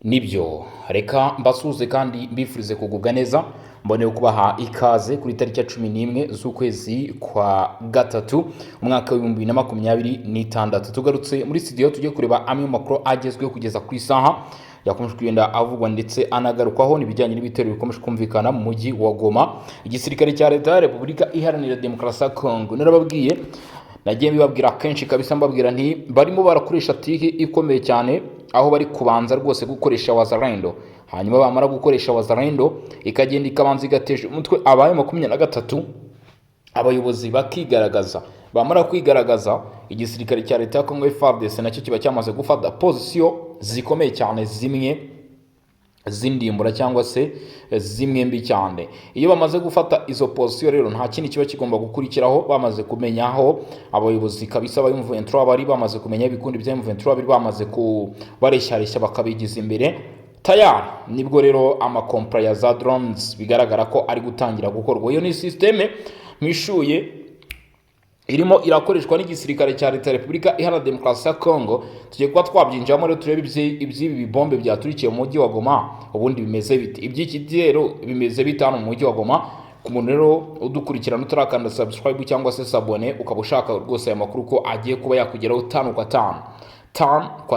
Nibyo reka mbasuze kandi mbifurize kugubwa neza mboneye kubaha ikaze kuri tariki ya 11 z'ukwezi kwa gatatu umwaka wa 2026 tugarutse muri studio tujye kureba amwe makuru agezweho kugeza ku isaha yakomeje kugenda avugwa ndetse anagarukwaho nibijyanye n'ibitero bikomeje kumvikana mu mujyi wa Goma. Igisirikare cya leta ya Repubulika Iharanira Demokarasi ya Kongo narababwiye nagiye mbibabwira kenshi kabisa mbabwira nti barimo barakoresha tiki ikomeye cyane aho bari kubanza rwose gukoresha wazalendo, hanyuma bamara gukoresha wazalendo ikagenda ikabanza igateje umutwe abaye 23 abayobozi bakigaragaza. Bamara kwigaragaza igisirikare cya leta ya Kongo FARDC nacyo kiba cyamaze gufata position zikomeye cyane zimwe zindimbura cyangwa se zimwe mbi cyane. Iyo bamaze gufata izo position rero nta kindi kiba kigomba gukurikiraho, bamaze kumenyaho abayobozi kabisa ba M23 bari bamaze kumenya ibikundi bya M23 bari bamaze kubaresharesha bakabigiza imbere tayari, nibwo rero amakompra ya za drones bigaragara ko ari gutangira gukorwa. Iyo ni systeme mishuye irimo irakoreshwa n'igisirikare cya leta ya Repubulika Iharanira Demokarasi ya Kongo. Tugiye kuba twabyinjamo rero turebe iby'ibi bibombe byaturikiye mu mujyi wa Goma ubundi bimeze bite, iby'iki rero bimeze bitano mu mujyi wa Goma. Ku muntu rero udukurikirana utarakanda subscribe cyangwa se sabone ukaba ushaka rwose aya makuru ko agiye kuba yakugeraho 5 kwa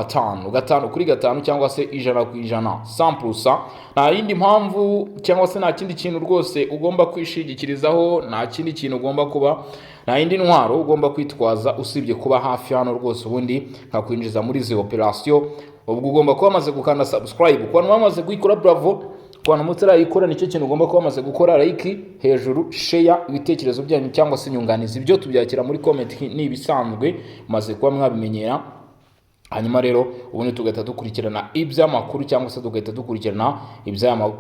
5 gatanu kuri gatanu cyangwa se 100% 100%. Nta yindi mpamvu cyangwa se nta kindi kintu rwose ugomba kwishigikirizaho, nta kindi kintu ugomba kuba, nta yindi ntwaro ugomba kwitwaza usibye kuba hafi hano rwose ubundi nkakwinjiza muri izi operation. Ubwo ugomba kuba amaze gukanda subscribe, kwa ntu bamaze gukora bravo, kwa ntu mutarayikora nicyo kintu ugomba kuba amaze gukora like hejuru, share ibitekerezo byanyu cyangwa se inyunganizi byo tubyakira muri comment nibisanzwe maze kuba mwabimenyera. Hanyuma rero ubundi tugahita dukurikirana iby'amakuru cyangwa se tugahita dukurikirana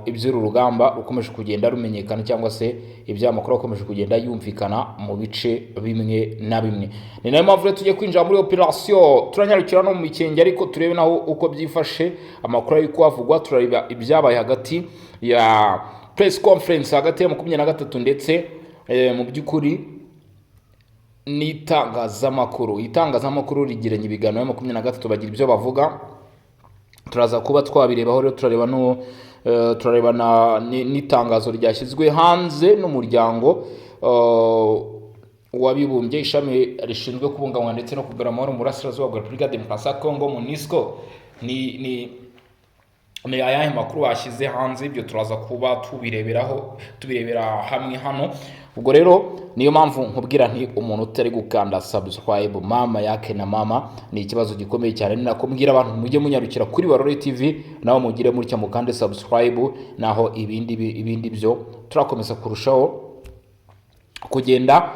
iby'uru rugamba rukomeje kugenda rumenyekana cyangwa se iby'amakuru akomeje kugenda yumvikana mu bice bimwe na bimwe. Ni nayo mpamvu tujye kwinjira muri operation, turanyarukira no mu mikenge ariko turebe naho uko byifashe. Amakuru ari kwavugwa, turareba ibyabaye hagati ya press conference hagati ya 23 ndetse mu by'ukuri itangazamakuru rigiranye ibiganiro ya 23 bagira ibyo bavuga. Turaza kuba twabirebaho rero turareba n'itangazo ryashyizwe hanze n'umuryango wabibumbye ishami rishinzwe kubungabunga ndetse no kugarura amahoro mu burasirazuba bwa Repubulika ya Demokarasi ya Kongo MONUSCO. ni ayahe makuru bashyize hanze, ibyo turaza kuba tubirebera hamwe hano. Ubwo rero niyo mpamvu nkubwira nti umuntu utari gukanda subscribe mama yake na mama ni ikibazo gikomeye cyane. Ninakumbwira abantu mujye munyarukira kuri Barore TV naho mugire muri cyo mukande subscribe, naho ibindi byo turakomeza kurushaho kugenda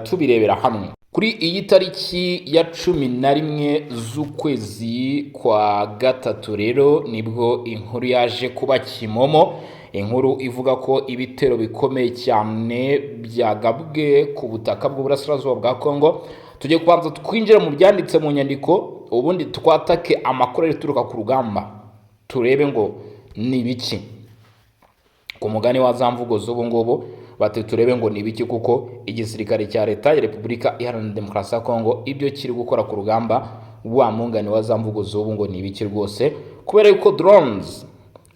tubirebera hamwe. Kuri iyi tariki ya 11 z'ukwezi kwa gatatu rero nibwo inkuru yaje kuba kimomo, inkuru ivuga ko ibitero bikomeye cyane byagabwe ku butaka bw'uburasirazuba bwa Kongo. Tujye kubanza twinjira mu byanditse mu nyandiko ubundi twatake amakuru arituruka ku rugamba, turebe ngo ni biki ku mugani wa zamvugo z'ubu ngubu bate turebe ngo ni biki, kuko igisirikare cya leta ya Repubulika Iharanira Demokarasi ya Kongo ibyo kiri gukora ku rugamba wa mungani wa zamvugo z'ubu ngo ni biki rwose, kubera yuko drones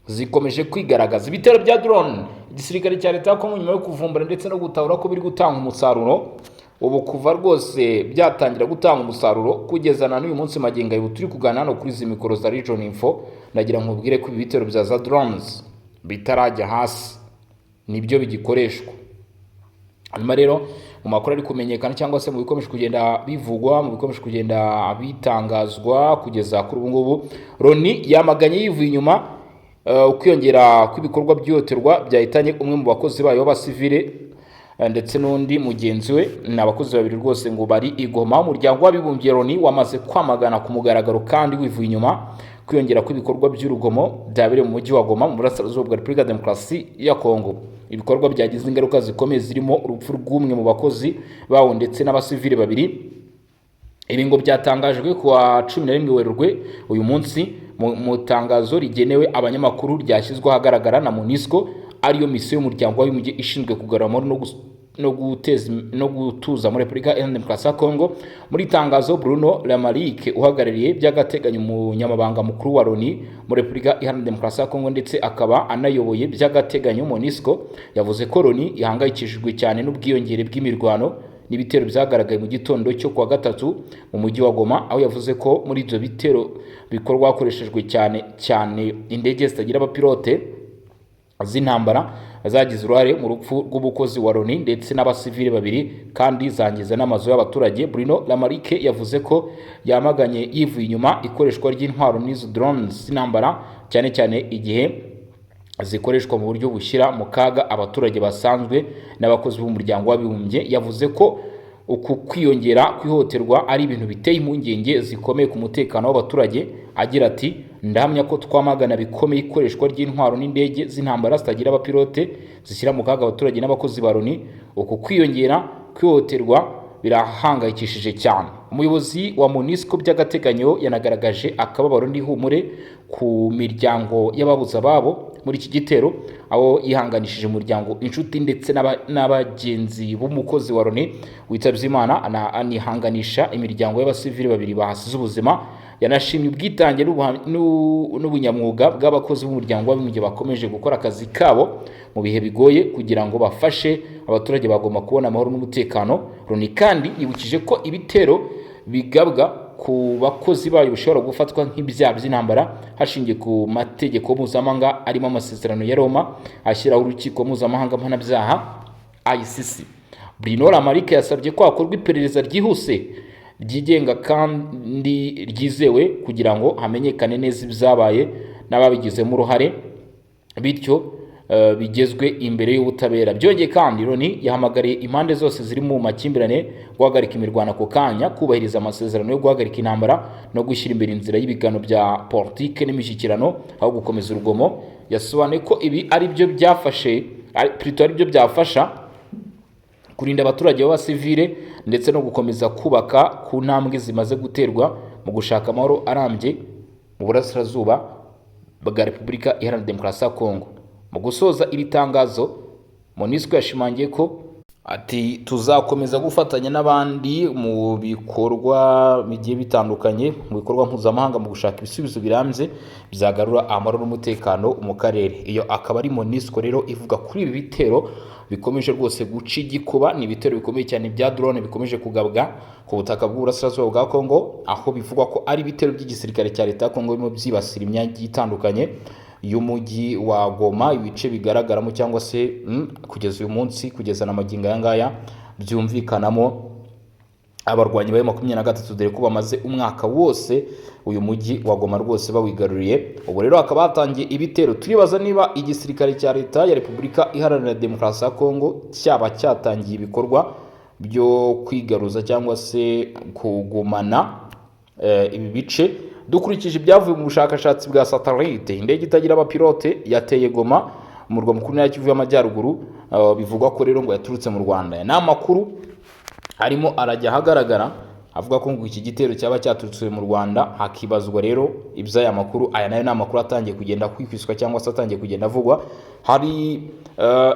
zikomeje kwigaragaza. Ibitero bya drone igisirikare cya leta ya Kongo nyuma yo kuvumbura ndetse no gutahura ko biri gutanga umusaruro, ubu kuva rwose byatangira gutanga umusaruro kugeza na n'uyu munsi magingo y'ubu turi kugana hano kuri izi mikoro za Region Info, nagira nkubwire ko ibitero bya za drones bitarajya hasi nibyo bigikoreshwa. Hanyuma rero mu makuru ari kumenyekana cyangwa se mu bikomeje kugenda bivugwa, mu bikomeje kugenda bitangazwa kugeza kuri ubu ngubu, Loni yamaganye yivuye inyuma ukwiyongera kw'ibikorwa by'ihohoterwa byahitanye umwe mu bakozi bayo b'abasivile ndetse n'undi mugenzi we. Ni abakozi babiri rwose ngo bari igoma. Umuryango w'abibumbye Loni wamaze kwamagana ku mugaragaro kandi wivuye inyuma kwiyongera kw'ibikorwa by'urugomo byabereye mu mujyi wa Goma mu burasirazuba bwa Repubulika ya Demokarasi ya Kongo. Ibikorwa byagize ingaruka zikomeye zirimo urupfu rw'umwe mu bakozi bawo ndetse n'abasivile babiri. Ibi ngo byatangajwe ku wa 11 Werurwe uyu munsi mu tangazo rigenewe abanyamakuru ryashyizwe ahagaragara na MONUSCO, ariyo misiyo y'umuryango w'abibumbye ishinzwe kugarura amahoro no gutuza muri Repubulika Iharanira Demokarasi ya Kongo. Muri tangazo, Bruno Lamarike uhagarariye by'agateganyo umunyamabanga mukuru wa Loni muri Repubulika Iharanira Demokarasi ya Kongo ndetse akaba anayoboye by'agateganyo MONUSCO yavuze ko Loni ihangayikishijwe cyane n'ubwiyongere bw'imirwano n'ibitero byagaragaye mu gitondo cyo kuwa gatatu mu mujyi wa Goma, aho yavuze ko muri ibyo bitero bikorwa hakoreshejwe cyane indege zitagira abapilote z'intambara zagize uruhare mu rupfu rw'umukozi wa Loni ndetse n'abasivili babiri kandi zangiza n'amazu y'abaturage. Bruno Lamarike yavuze ko yamaganye yivuye inyuma ikoreshwa ry'intwaro n'izo drones z'intambara cyane cyane igihe zikoreshwa mu buryo bushyira mu kaga abaturage basanzwe n'abakozi b'umuryango w'abibumbye. Yavuze ko uku kwiyongera kwihoterwa ari ibintu biteye impungenge zikomeye ku mutekano w'abaturage, agira ati ndahamya ko twamagana bikomeye ikoreshwa ry'intwaro n'indege z'intambara zitagira abapilote zishyira mu kaga abaturage n'abakozi ba Loni. Uku kwiyongera kwihoterwa birahangayikishije cyane. Umuyobozi wa MONUSCO by'agateganyo yanagaragaje akababaro n'ihumure ku miryango y'ababuze ababo muri iki gitero, aho yihanganishije umuryango, inshuti ndetse n'abagenzi b'umukozi wa Loni witabye Imana, anihanganisha imiryango y'abasivili babiri bahasize ubuzima. Yanashimye ubwitange n'ubunyamwuga bw'abakozi b'umuryango w'abibumbye bakomeje gukora akazi kabo mu bihe bigoye kugira ngo bafashe abaturage bagomba kubona amahoro n'umutekano. Loni kandi yibukije ko ibitero bigabwa ku bakozi bayo bishobora gufatwa nk'ibyaha by'intambara hashingiye ku mategeko mpuzamahanga arimo amasezerano ya Roma ashyiraho urukiko mpuzamahanga mpanabyaha ICC. Bruno Lamarike yasabye ko hakorwa iperereza ryihuse, ryigenga kandi ryizewe kugira ngo hamenyekane neza ibyabaye n'ababigizemo uruhare, bityo bigezwe imbere y'ubutabera. Byongeye kandi Loni yahamagariye impande zose ziri mu makimbirane guhagarika imirwano ako kanya, kubahiriza amasezerano yo guhagarika intambara no gushyira imbere inzira y'ibigano bya politike n'imishyikirano aho gukomeza urugomo. Yasobanuye ko ibi ari byo byafasha kurinda abaturage b'abasivile ndetse no gukomeza kubaka ku ntambwe zimaze guterwa mu gushaka amahoro arambye mu burasirazuba bwa Repubulika Iharanira Demokarasi ya Kongo. Mu gusoza iri tangazo, MONUSCO yashimangiye ko ati tuzakomeza gufatanya n'abandi mu bikorwa bigiye bitandukanye, mu bikorwa mpuzamahanga mu gushaka ibisubizo birambye byagarura amahoro n'umutekano mu karere. Iyo akaba ari MONUSCO rero ivuga kuri ibi bitero bikomeje rwose guca igikuba. Ni ibitero bikomeye cyane bya drone bikomeje kugabwa ku butaka bw'uburasirazuba bwa Kongo, aho bivugwa ko ari ibitero by'igisirikare cya leta ya Kongo birimo byibasira imyanya itandukanye y'umujyi wa Goma, ibice bigaragaramo cyangwa se kugeza uyu munsi kugeza na magingo aya ngaya byumvikanamo abarwanyi ba M23, dore ko bamaze umwaka wose uyu mujyi wa Goma rwose bawigaruriye. Ubu rero hakaba hatangiye ibitero. Turibaza niba igisirikare cya leta ya Repubulika Iharanira Demokarasi ya Kongo cyaba cyatangiye ibikorwa byo kwigaruza cyangwa se kugumana ibi bice. Dukurikije ibyavuye mu bushakashatsi bwa satellite, indege itagira abapilote yateye Goma, umurwa mukuru wa Kivu y'Amajyaruguru, bivugwa ko rero ngo yaturutse mu Rwanda. Ni amakuru harimo arajya ahagaragara avuga ko ngo iki gitero cyaba cyaturutse mu Rwanda, hakibazwa rero iby'aya makuru. Aya nayo ni amakuru atangiye kugenda kwikwiswa cyangwa se atangiye kugenda avugwa. Hari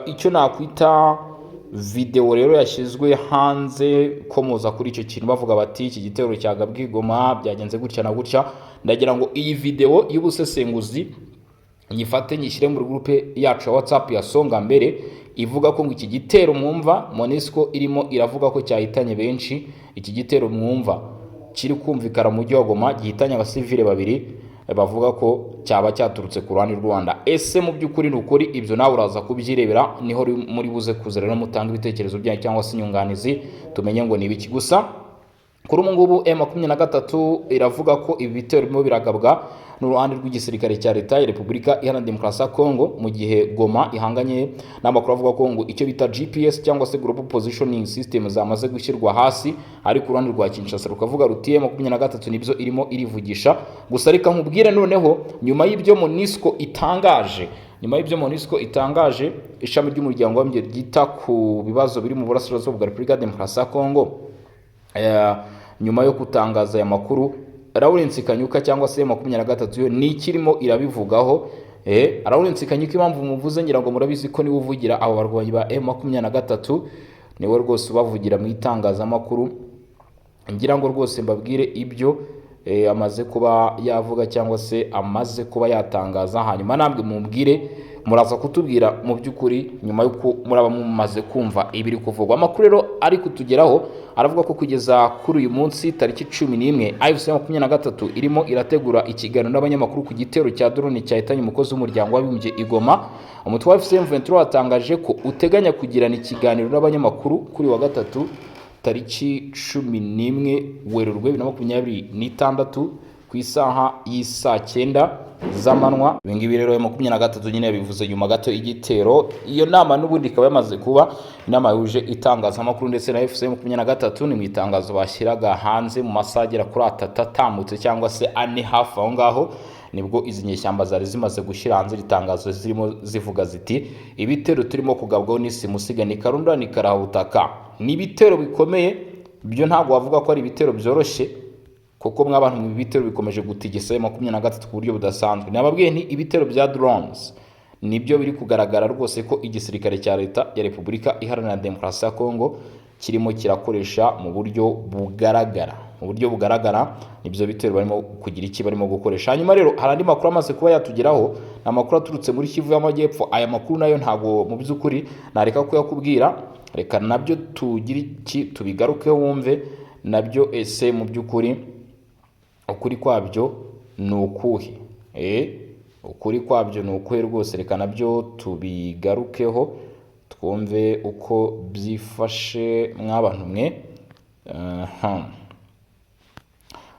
icyo nakwita video rero yashyizwe hanze komoza kuri icyo kintu, bavuga bati iki gitero cyagabwe Goma byagenze gutya na gutya. Ndagira ngo iyi video y'ubusesenguzi nyifate nyishyire muri groupe yacu ya WhatsApp ya Songa Mbere, ivuga ko ngo iki gitero mwumva MONUSCO irimo iravuga ko cyahitanye benshi. Iki gitero mwumva kiri kumvikana mu mujyi wa Goma gihitanye abasivile babiri, bavuga ko cyaba cyaturutse ku ruhande rw'u Rwanda. Ese mu by'ukuri n'ukuri? Ibyo nawe uraza kubyirebera, niho muri buze kuza rero mutanga ibitekerezo byanyu cyangwa se inyunganizi tumenye ngo ni ibiki. Gusa kuri ubu ngubu M23 iravuga ko ibi bitero birimo biragabwa n'uruhande rw'igisirikare cya leta ya Repubulika Iharanira Demokarasi ya Kongo, mu gihe Goma ihanganye n'amakuru avuga ko ngo icyo bita GPS cyangwa se Global Positioning System zamaze gushyirwa hasi, ariko uruhande rwa Kinshasa rukavuga ruti M23 nibyo irimo irivugisha. Gusa reka nkubwire noneho, nyuma y'ibyo MONUSCO itangaje, ishami ry'umuryango w'abibumbye ryita ku bibazo biri mu burasirazuba bwa Repubulika ya Demokarasi ya Kongo, nyuma yo kutangaza aya makuru, Lawrence Kanyuka cyangwa se M23 yo ni ikirimo irabivugaho. Lawrence Kanyuka impamvu muvuze ngira ngo murabizi ko niwe uvugira abo barwanyi ba M23, niwe rwose ubavugira mu itangazamakuru, ngira ngo rwose mbabwire ibyo amaze kuba yavuga cyangwa se amaze kuba yatangaza, hanyuma namwe mumbwire muraza kutubwira mu by'ukuri nyuma y'uko muraba mumaze kumva ibiri kuvugwa. Amakuru rero ari kutugeraho aravuga ko kugeza kuri uyu munsi tariki 11 AFC 23 irimo irategura ikiganiro n'abanyamakuru ku gitero cya drone cyahitanye umukozi w'umuryango w'abibumbye i Goma. Umutwe wa AFC 23 watangaje ko uteganya kugirana ikiganiro n'abanyamakuru kuri wa gatatu tariki 11 Werurwe 2026 ku isaha y'isa 9 z'amanywa. Ibingibi rero 23 nyine bivuze nyuma gato igitero. Iyo nama n'ubundi ikaba yamaze kuba inama yuje itangazamakuru ndetse na AFC 23 ni mu itangazo bashyiraga hanze mu masaha agera kuri 3 atambutse cyangwa se ane hafi aho ngaho, nibwo izi nyeshyamba zari zimaze gushyira hanze itangazo zirimo zivuga ziti ibitero turimo kugabwaho n'isi musigani Karunda ni Karahutaka. Ni ibitero bikomeye, byo ntabwo wavuga ko ari ibitero byoroshye kuko mw'abantu mu bitero bikomeje gutigisa 23 ku buryo budasanzwe. Nababwiye nti ibitero bya drones nibyo biri kugaragara rwose ko igisirikare cya leta ya Repubulika Iharanira Demokarasi ya Kongo kirimo kirakoresha mu buryo bugaragara nibyo bitero barimo kugira iki barimo gukoresha. Hanyuma rero hari andi makuru amaze kuba yatugeraho, amakuru aturutse muri Kivu y'Amajyepfo. Aya makuru nayo ntago mu by'ukuri nareka kuyakubwira, reka nabyo tugira iki tubigarukeho wumve nabyo ese mu by'ukuri ukuri kwabyo ni ukuhe. Ukuri kwabyo ni ukuhe rwose, reka nabyo tubigarukeho twumve uko byifashe mw'abantu mwe.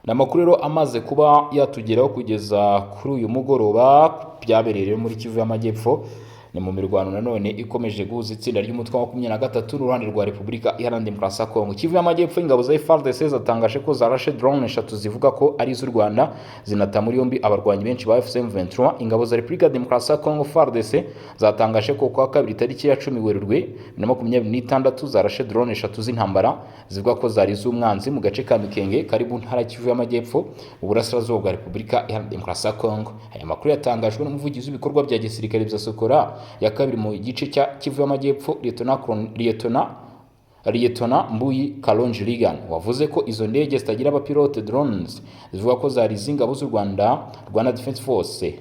Namakuru rero amaze kuba yatugeraho kugeza kuri uyu mugoroba byabereye muri Kivu y'Amajyepfo ni mu mirwano nanone ikomeje guhuza itsinda ry'umutwe wa 23 n'uruhande rwa Repubulika Iharanira Demokarasi ya Kongo. Kivu y'Amajyepfo ingabo za FARDC zatangaje ko zarashe drone 3 zivuga ko ari z'u Rwanda, zinata muri yombi abarwanyi benshi ba AFC 23. Ingabo za Repubulika Demokarasi ya Kongo FARDC zatangaje ko kwa kabiri tariki ya 10 Werurwe 2026 zarashe drone 3 z'intambara zivuga ko zari z'umwanzi mu gace ka Mikenge kari mu ntara Kivu y'Amajyepfo mu burasirazuba bwa Repubulika Iharanira Demokarasi ya Kongo. Aya makuru yatangajwe n'umuvugizi w'ibikorwa bya gisirikare bya Sokora ya kabiri mu gice cya Kivu y'Amajyepfo Liyetona Mbuyi Kalonji Ligan, wavuze ko izo ndege zitagira abapilote drones zivuga ko zari z'ingabo z'u Rwanda Defense Force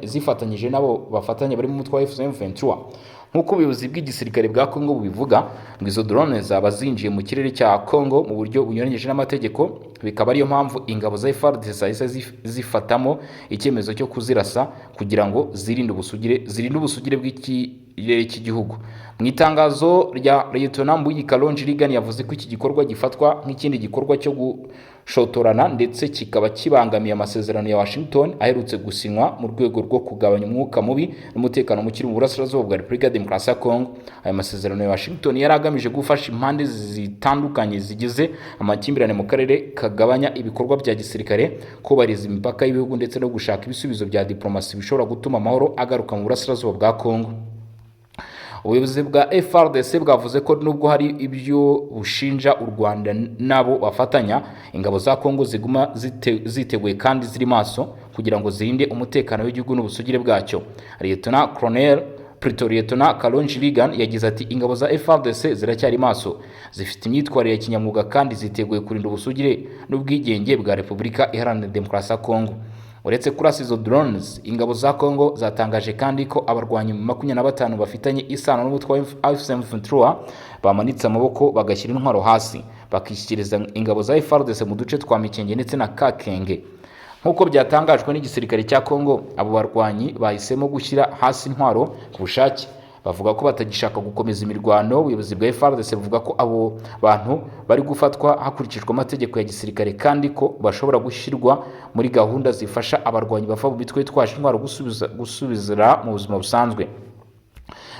zifatanyije nabo bafatanya bari mu mutwe wa F23. Nkuko ubuyobozi bw'igisirikare bwa Kongo bubivuga ngo izo drone zaba zinjiye mu kirere cya Kongo mu buryo bunyuranyije n'amategeko, bikaba ariyo mpamvu ingabo za FARDC zahise zifatamo icyemezo cyo kuzirasa kugira ngo zirinde ubusugire bw'ikirere cy'igihugu. Mu itangazo rya Liyetona Mbuyi Kalonji Ligan yavuze ko iki gikorwa gifatwa nk'ikindi gikorwa cyo gushotorana ndetse kikaba kibangamiye amasezerano ya Washington aherutse gusinywa mu rwego rwo kugabanya umwuka mubi n'umutekano muke mu burasirazuba bwa Repubulika Demokarasi ya Kongo. Aya masezerano ya Washington yari agamije gufasha impande zitandukanye zigize amakimbirane mu karere kagabanya ibikorwa bya gisirikare, kubariza imipaka y'ibihugu ndetse no gushaka ibisubizo bya diplomasi bishobora gutuma amahoro agaruka mu burasirazuba bwa Kongo. Ubuyobozi bwa FARDC bwavuze ko nubwo hari ibyo bushinja u Rwanda nabo bafatanya, ingabo za Kongo ziguma ziteguye kandi ziri maso kugira ngo zirinde umutekano w'igihugu n'ubusugire bwacyo. Liyetona Kalonji Ligan yagize ati ingabo za FARDC ziracyari maso, zifite imyitwarire ya kinyamwuga kandi ziteguye kurinda ubusugire n'ubwigenge bwa Repubulika Iharanira Demokarasi ya Kongo. Uretse kurasa izo drones, ingabo za Kongo zatangaje kandi ko abarwanyi 25 bafitanye isano n'umutwe wa AFC/M23 bamanitse amaboko bagashyira intwaro hasi bakishyikiriza ingabo za FARDC mu duce twa Mikenge ndetse na Kakenge. Nkuko byatangajwe n'igisirikare cya Kongo, abo barwanyi bahisemo gushyira hasi intwaro ku bushake, bavuga ko batagishaka gukomeza imirwano. Ubuyobozi bwa FARDC buvuga ko abo bantu bari gufatwa hakurikijwe amategeko ya gisirikare kandi ko bashobora gushyirwa muri gahunda zifasha abarwanyi bava mu mitwe yitwaje intwaro gusubizira mu buzima busanzwe.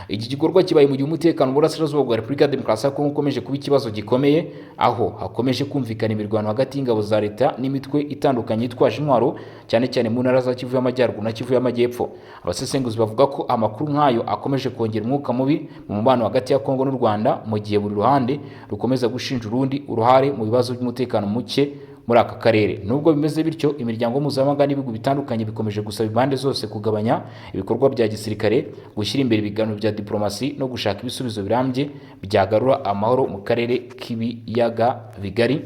Iki gikorwa kibaye mu gihe umutekano mu burasirazuba bwa Repubulika Demokarasi ya Kongo ukomeje kuba ikibazo gikomeye, aho hakomeje kumvikana imirwano hagati y'ingabo za leta n'imitwe itandukanye yitwaje intwaro, cyane cyane mu ntara za Kivu y'Amajyaruguru na Kivu y'Amajyepfo. Abasesenguzi bavuga ko amakuru nk'ayo akomeje kongera umwuka mubi mu mubano hagati ya Kongo n'u Rwanda, mu gihe buri ruhande rukomeza gushinja urundi uruhare mu bibazo by'umutekano muke muri aka karere. Nubwo bimeze bityo, imiryango mpuzamahanga n'ibihugu bitandukanye bikomeje gusaba impande zose kugabanya ibikorwa bya gisirikare, gushyira imbere ibiganiro bya diplomasi no gushaka ibisubizo birambye byagarura amahoro mu karere k'ibiyaga bigari.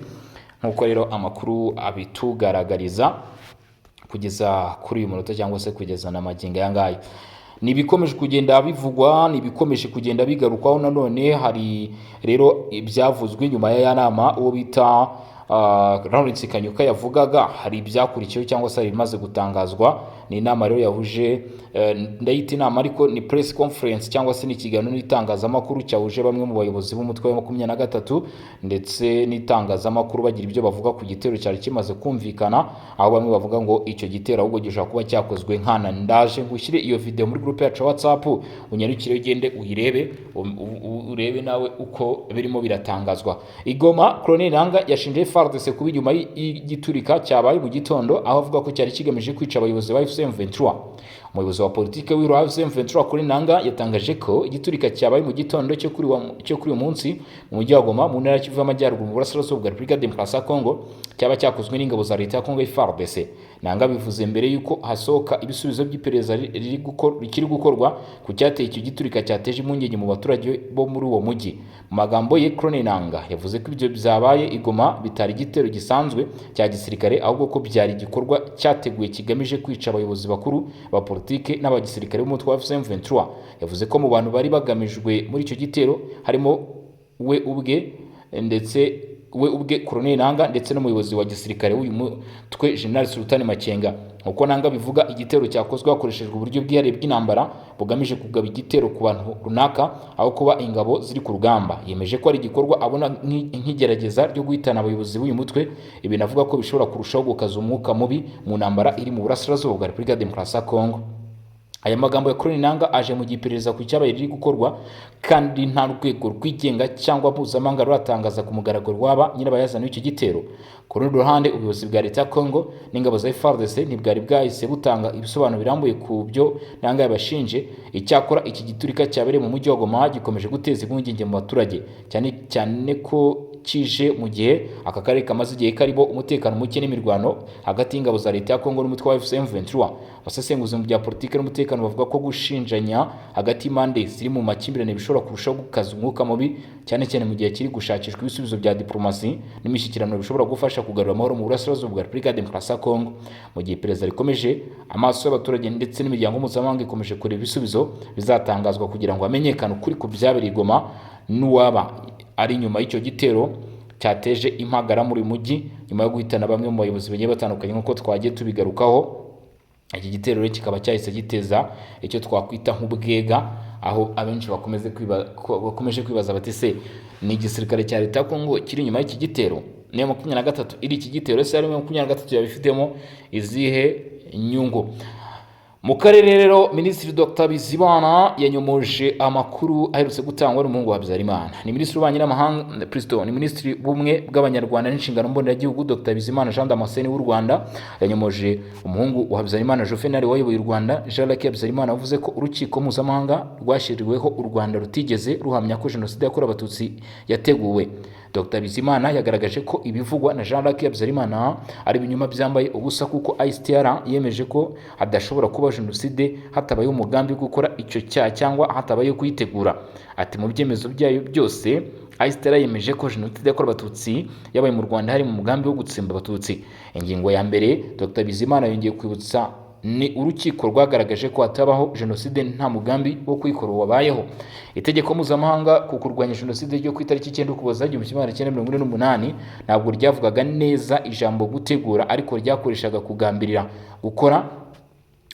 Nk'uko rero amakuru abitugaragariza kugeza kuri uyu munota cyangwa se kugeza na magingo aya ngaya, ni ibikomeje kugenda bivugwa, ni ibikomeje kugenda bigarukwaho. Nanone hari rero ibyavuzwe nyuma ya nama uwo bita Lawrence Kanyuka yavugaga, hari ibyakurikiyeho cyangwa se hari ibimaze gutangazwa. Ni inama rero yahuje ndayita inama ariko ni press conference cyangwa se ni ikiganiro n'itangazamakuru cyahuje bamwe mu bayobozi b'umutwe wa 23 ndetse n'itangazamakuru bagira ibyo bavuga ku gitero cyari kimaze kumvikana, aho bamwe bavuga ngo icyo gitero ahubwo gishobora kuba cyakozwe nkana. Ndaje ngushyire iyo video muri groupe yacu WhatsApp, unyarukire ugende uyirebe, urebe nawe uko birimo biratangazwa. Igoma, Colonel Nanga yashinje FARDC kuba inyuma y'igiturika cyabaye mu gitondo, aho avuga ko cyari kigamije kwica abayobozi ba M23. Umuyobozi wa politike w'iro M23 kuri Nanga yatangaje ko igiturika cyabaye mu gitondo cyo kuri uyu munsi mu mujyi wa Goma mu ntara ya Kivu y'Amajyaruguru mu burasirazuba bwa Repubulika Demokarasi ya Kongo, cyaba cyakozwe n'ingabo za leta ya Kongo FARDC. Nanga bivuze mbere yuko hasohoka ibisubizo by'iperereza rikiri gukorwa ku cyateye icyo giturika cyateje impungenge mu baturage bo muri uwo mujyi. Mu magambo ye, Colonel Nanga yavuze ko ibyo byabaye Igoma bitari igitero gisanzwe cya gisirikare, ahubwo ko byari igikorwa cyateguye kigamije kwica abayobozi bakuru ba politike n'abagisirikare b'umutwe wa M23. Yavuze ko mu bantu bari bagamijwe muri icyo gitero harimo we ubwe Colonel Nanga ndetse n'umuyobozi wa gisirikare w'uyu mutwe General Sultan Makenga. Uko Nanga bivuga, igitero cyakozwe hakoreshejwe uburyo bwihariye bw'intambara bugamije kugaba igitero ku bantu runaka aho kuba ingabo ziri ku rugamba. Yemeje ko ari igikorwa abona nk'igerageza ryo guhitana abayobozi b'uyu mutwe. Ibi navuga ko bishobora kurushaho gukaza umwuka mubi mu ntambara iri mu burasirazuba bwa Repubulika Demokarasi ya Kongo. Aya magambo ya Colonel Nanga aje mu giperereza ku cyabaye riri gukorwa, kandi nta rwego rwigenga cyangwa mpuzamahanga ruratangaza ku mugaragaro waba nyirabayazana w'icyo gitero. Ku rundi ruhande, ubuyobozi bwa leta ya Kongo n'ingabo za FARDC ntibwari bwahise butanga ibisobanuro birambuye ku byo Nanga yabashinje. Icyakora iki giturika cyabereye mu mujyi wa Goma gikomeje guteza impungenge mu baturage, cyane ko kije mu gihe aka karere kamaze igihe karibo umutekano muke n'imirwano hagati y'ingabo za leta ya Kongo n'umutwe wa M23. Abasesenguzi mu bya politike n'umutekano bavuga ko gushinjanya hagati y'impande ziri mu makimbirane bishobora kurushaho gukaza umwuka mubi, cyane cyane mu gihe kiri gushakishwa ibisubizo bya diplomasi n'imishyikirano bishobora gufasha kugarura amahoro mu burasirazuba bwa Repubulika Demokarasi ya Kongo. Mu gihe iperereza rikomeje, amaso y'abaturage ndetse n'imiryango mpuzamahanga ikomeje kureba ibisubizo bizatangazwa kugira ngo hamenyekane ukuri ku byabereye Goma n'uwaba ari nyuma y'icyo gitero cyateje impagara muri mujyi nyuma yo guhitana bamwe mu bayobozi bagiye batandukanye. Nk'uko twagiye tubigarukaho, iki gitero rero kikaba cyahise giteza icyo twakwita nk'ubwega, aho abenshi bakomeje kwibaza bati se ni igisirikare cya leta ya Kongo kiri nyuma y'iki gitero? Niyo 23 iri iki gitero se ari 23 yabifitemo izihe nyungu? Mu karere rero, Minisitiri Dr Bizimana yanyomoje amakuru aherutse gutangwa n'umuhungu wa Habyarimana. Ni Minisitiri w'Ububanyi n'Amahanga President, ni Minisitiri bumwe bw'Abanyarwanda n'inshingano mboneragihugu Dr Bizimana Jean Damascene w'u Rwanda yanyomoje umuhungu wa Habyarimana Juvenal wayoboye u Rwanda Jean-Luc Habyarimana, wavuze ko urukiko mpuzamahanga rwashyiriweho u Rwanda rutigeze ruhamya ko Jenoside yakorewe Abatutsi yateguwe. Dr Bizimana yagaragaje ko ibivugwa na Jean-Luc Habyarimana ari ibinyoma byambaye ubusa, kuko ICTR yemeje ko hadashobora kuba Jenoside hatabaye umugambi wo gukora icyo cyaha cyangwa hatabaye kuyitegura. Ati mu byemezo byayo byose ICTR yemeje ko Jenoside yakorewe Abatutsi yabaye mu Rwanda hari mu mugambi wo gutsemba Abatutsi. Ingingo ya mbere, Dr Bizimana yongeye kwibutsa ni urukiko rwagaragaje ko hatabaho Jenoside nta mugambi wo kuyikora wabayeho. Itegeko mpuzamahanga ku kurwanya Jenoside ryo ku itariki 9 Ukuboza 1948 ntabwo ryavugaga neza ijambo gutegura, ariko ryakoreshaga kugambirira gukora.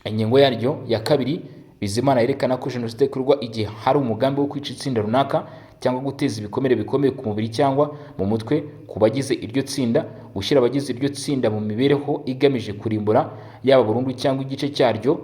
Ingingo yaryo ya kabiri, Bizimana yerekana ko Jenoside ikorwa igihe hari umugambi wo kwica itsinda runaka cyangwa guteza ibikomere bikomeye ku mubiri cyangwa mu mutwe ku bagize iryo tsinda, gushyira abagize iryo tsinda mu mibereho igamije kurimbura yaba burundu cyangwa igice cyaryo,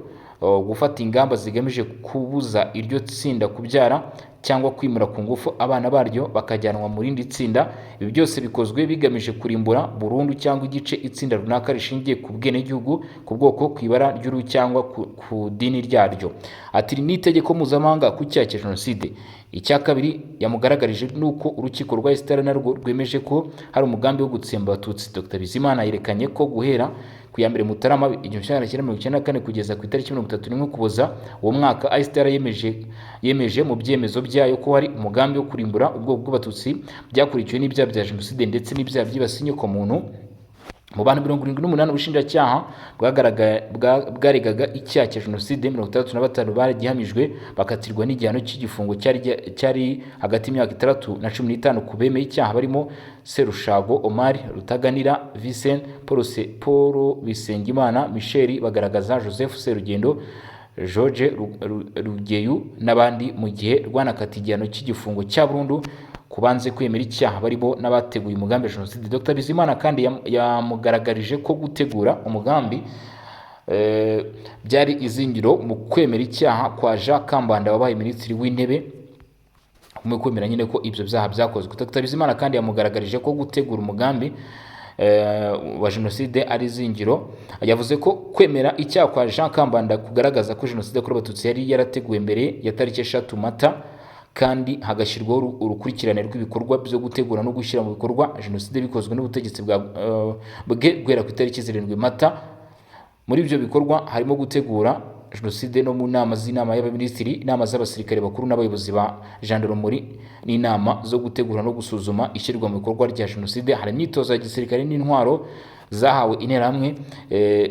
gufata ingamba zigamije kubuza iryo tsinda kubyara cyangwa kwimura ku ngufu abana baryo bakajyanwa mu rindi tsinda. Ibi byose bikozwe bigamije kurimbura burundu cyangwa igice itsinda runaka rishingiye ku bwenegihugu, ku bwoko, ku ibara ry'uruhu cyangwa ku dini ryaryo. Ati ni itegeko mpuzamahanga ku cyaha cya Jenoside icya kabiri yamugaragarije nuko urukiko rwa Esitara narwo rwemeje ko hari umugambi wo gutsemba abatutsi. Dr Bizimana yerekanye ko guhera ku ya mbere Mutarama 1994 kugeza ku itariki 31 Ukuboza uwo mwaka Esitara yemeje mu byemezo byayo ko hari umugambi wo kurimbura ubwoko bw'abatutsi byakurikiwe n'ibyaha bya jenoside ndetse n'ibyaha byibasiye inyokomuntu. Mu bantu 78 ubushinjacyaha bwaregaga icyaha cya jenoside 65 baragihamijwe bakatirwa n'igihano cy'igifungo cyari hagati y'imyaka 3 na 15 ku bemeye icyaha barimo Serushago Omar, Rutaganira Vincent, Paul Bisengimana, Michel Bagaragaza, Joseph Serugendo, George Rugeyu n'abandi, mu gihe rwanakata igihano cy'igifungo cya burundu kubanze kwemera icyaha barimo n'abateguye umugambi wa jenoside. Dr Bizimana kandi yamugaragarije ko gutegura umugambi byari izingiro mu kwemera icyaha kwa Jean Kambanda wabaye minisitiri w'intebe, mu kwemera nyine ko ibyo byaha byakozwe. Dr Bizimana kandi yamugaragarije ko gutegura umugambi wa jenoside ari izingiro. Yavuze ko kwemera icyaha kwa Jean Kambanda kugaragaza ko jenoside yakorewe abatutsi yari yarateguwe mbere ya tariki 3 Mata kandi hagashyirwaho urukurikirane rw'ibikorwa byo gutegura no gushyira mu bikorwa jenoside bikozwe n'ubutegetsi guhera ku itariki 7 Mata. Muri ibyo bikorwa harimo gutegura jenoside no mu nama z'inama y'abaminisitiri, inama z'abasirikare bakuru n'abayobozi ba gendarmerie n'inama zo gutegura no gusuzuma ishyirwa mu bikorwa rya jenoside. Hari imyitozo ya gisirikare n'intwaro zahawe interahamwe,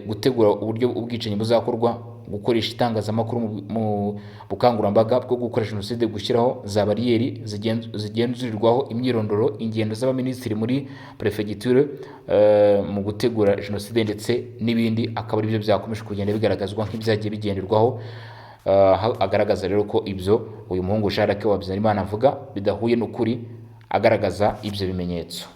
gutegura uburyo ubwicanyi buzakorwa, gukoresha itangazamakuru mu bukangurambaga bwo gukora jenoside, gushyiraho za bariyeri zigenzurirwaho imyirondoro, ingendo z'abaminisitiri muri prefegiture mu gutegura jenoside ndetse n'ibindi. Akaba ari byo byakomeje kugenda bigaragazwa nk'ibyagiye bigenderwaho. Agaragaza rero ko ibyo uyu muhungu Jean Luc Habyarimana avuga bidahuye n'ukuri, agaragaza ibyo bimenyetso.